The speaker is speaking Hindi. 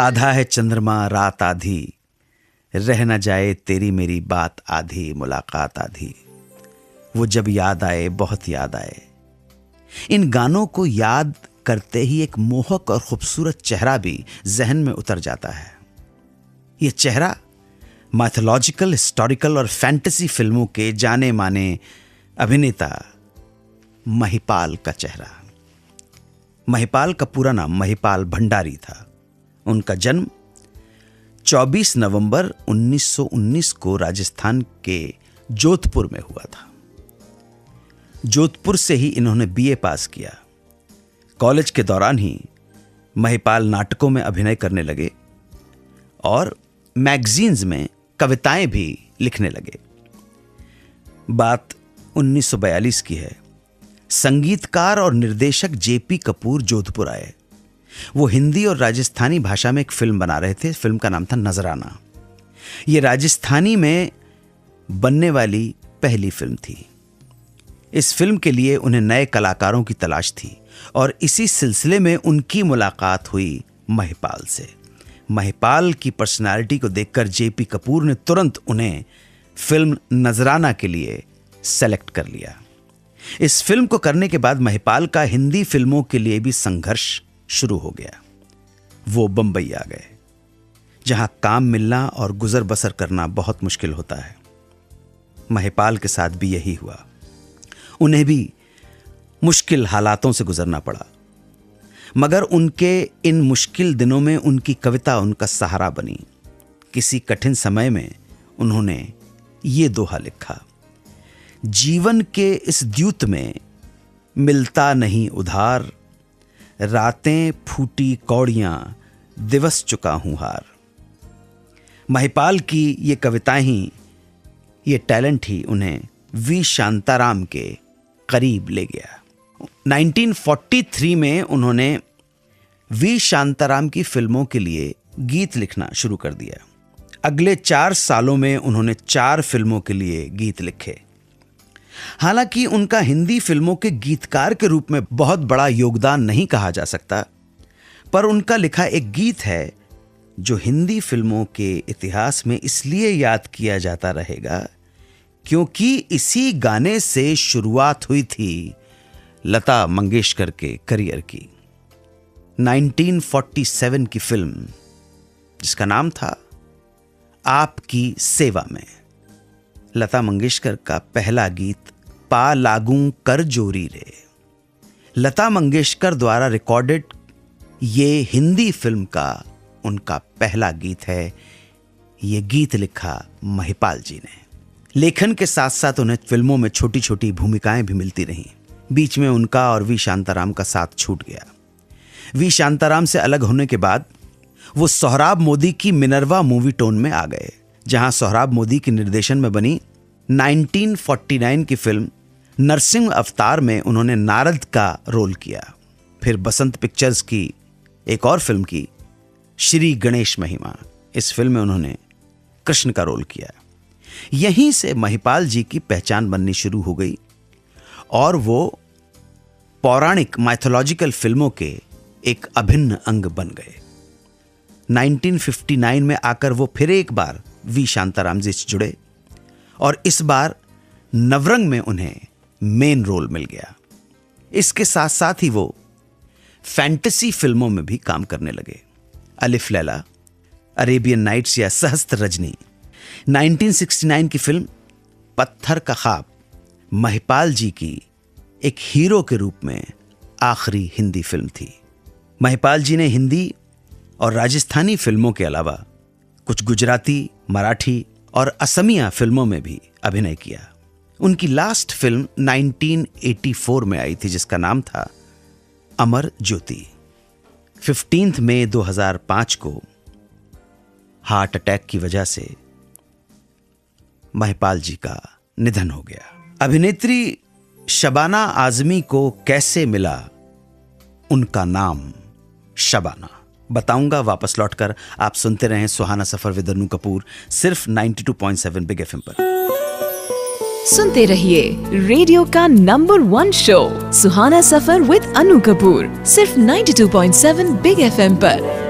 आधा है चंद्रमा रात आधी, रह न जाए तेरी मेरी बात आधी, मुलाकात आधी, वो जब याद आए बहुत याद आए। इन गानों को याद करते ही एक मोहक और खूबसूरत चेहरा भी जहन में उतर जाता है। ये चेहरा माइथोलॉजिकल, हिस्टोरिकल और फैंटेसी फिल्मों के जाने माने अभिनेता महिपाल का चेहरा। महिपाल का पूरा नाम महिपाल भंडारी था। उनका जन्म 24 नवंबर 1919 को राजस्थान के जोधपुर में हुआ था। जोधपुर से ही इन्होंने बीए पास किया। कॉलेज के दौरान ही महिपाल नाटकों में अभिनय करने लगे और मैगजीन्स में कविताएं भी लिखने लगे। बात 1942 की है। संगीतकार और निर्देशक जेपी कपूर जोधपुर आए। वो हिंदी और राजस्थानी भाषा में एक फिल्म बना रहे थे। फिल्म का नाम था नजराना। ये राजस्थानी में बनने वाली पहली फिल्म थी। इस फिल्म के लिए उन्हें नए कलाकारों की तलाश थी और इसी सिलसिले में उनकी मुलाकात हुई महिपाल से। महिपाल की पर्सनालिटी को देखकर जेपी कपूर ने तुरंत उन्हें फिल्म नजराना के लिए सेलेक्ट कर लिया। इस फिल्म को करने के बाद महिपाल का हिंदी फिल्मों के लिए भी संघर्ष शुरू हो गया। वो बंबई आ गए, जहां काम मिलना और गुजर बसर करना बहुत मुश्किल होता है। महिपाल के साथ भी यही हुआ। उन्हें भी मुश्किल हालातों से गुजरना पड़ा, मगर उनके इन मुश्किल दिनों में उनकी कविता उनका सहारा बनी। किसी कठिन समय में उन्होंने ये दोहा लिखा, जीवन के इस द्यूत में मिलता नहीं उधार, रातें फूटी कौड़ियां दिवस चुका हूं हार। महिपाल की ये कविताएं ही, ये टैलेंट ही उन्हें वी शांताराम के करीब ले गया। 1943 में उन्होंने वी शांताराम की फिल्मों के लिए गीत लिखना शुरू कर दिया। अगले 4 सालों में उन्होंने 4 फिल्मों के लिए गीत लिखे। हालांकि उनका हिंदी फिल्मों के गीतकार के रूप में बहुत बड़ा योगदान नहीं कहा जा सकता, पर उनका लिखा एक गीत है जो हिंदी फिल्मों के इतिहास में इसलिए याद किया जाता रहेगा क्योंकि इसी गाने से शुरुआत हुई थी लता मंगेशकर के करियर की। 1947 की फिल्म जिसका नाम था आपकी सेवा में लता मंगेशकर का पहला गीत पा लागूं कर जोरी रे। लता मंगेशकर द्वारा रिकॉर्डेड ये हिंदी फिल्म का उनका पहला गीत है। ये गीत लिखा महिपाल जी ने। लेखन के साथ साथ उन्हें फिल्मों में छोटी छोटी भूमिकाएं भी मिलती रहीं। बीच में उनका और वी शांताराम का साथ छूट गया। वी शांताराम से अलग होने के बाद वो सोहराब मोदी की मिनर्वा मूवी टोन में आ गए, जहां सोहराब मोदी के निर्देशन में बनी 1949 की फिल्म नरसिंह अवतार में उन्होंने नारद का रोल किया। फिर बसंत पिक्चर्स की एक और फिल्म की श्री गणेश महिमा, इस फिल्म में उन्होंने कृष्ण का रोल किया। यहीं से महिपाल जी की पहचान बननी शुरू हो गई और वो पौराणिक माइथोलॉजिकल फिल्मों के एक अभिन्न अंग बन गए। 1959 में आकर वो फिर एक बार वी शांताराम जी से जुड़े और इस बार नवरंग में उन्हें मेन रोल मिल गया। इसके साथ साथ ही वो फैंटेसी फिल्मों में भी काम करने लगे। अलिफ लैला, अरेबियन नाइट्स या सहस्त्र रजनी। 1969 की फिल्म पत्थर का ख्वाब महिपाल जी की एक हीरो के रूप में आखिरी हिंदी फिल्म थी। महिपाल जी ने हिंदी और राजस्थानी फिल्मों के अलावा कुछ गुजराती, मराठी और असमिया फिल्मों में भी अभिनय किया। उनकी लास्ट फिल्म 1984 में आई थी जिसका नाम था अमर ज्योति। 15 मई 2005 को हार्ट अटैक की वजह से महिपाल जी का निधन हो गया। अभिनेत्री शबाना आजमी को कैसे मिला उनका नाम शबाना, बताऊंगा वापस लौटकर। आप सुनते रहें सुहाना सफर विद अनु कपूर, सिर्फ 92.7 बिग एफएम पर। सुनते रहिए रेडियो का number 1 show Suhana Safar with Anu Kapoor, सिर्फ 92.7 बिग एफएम पर।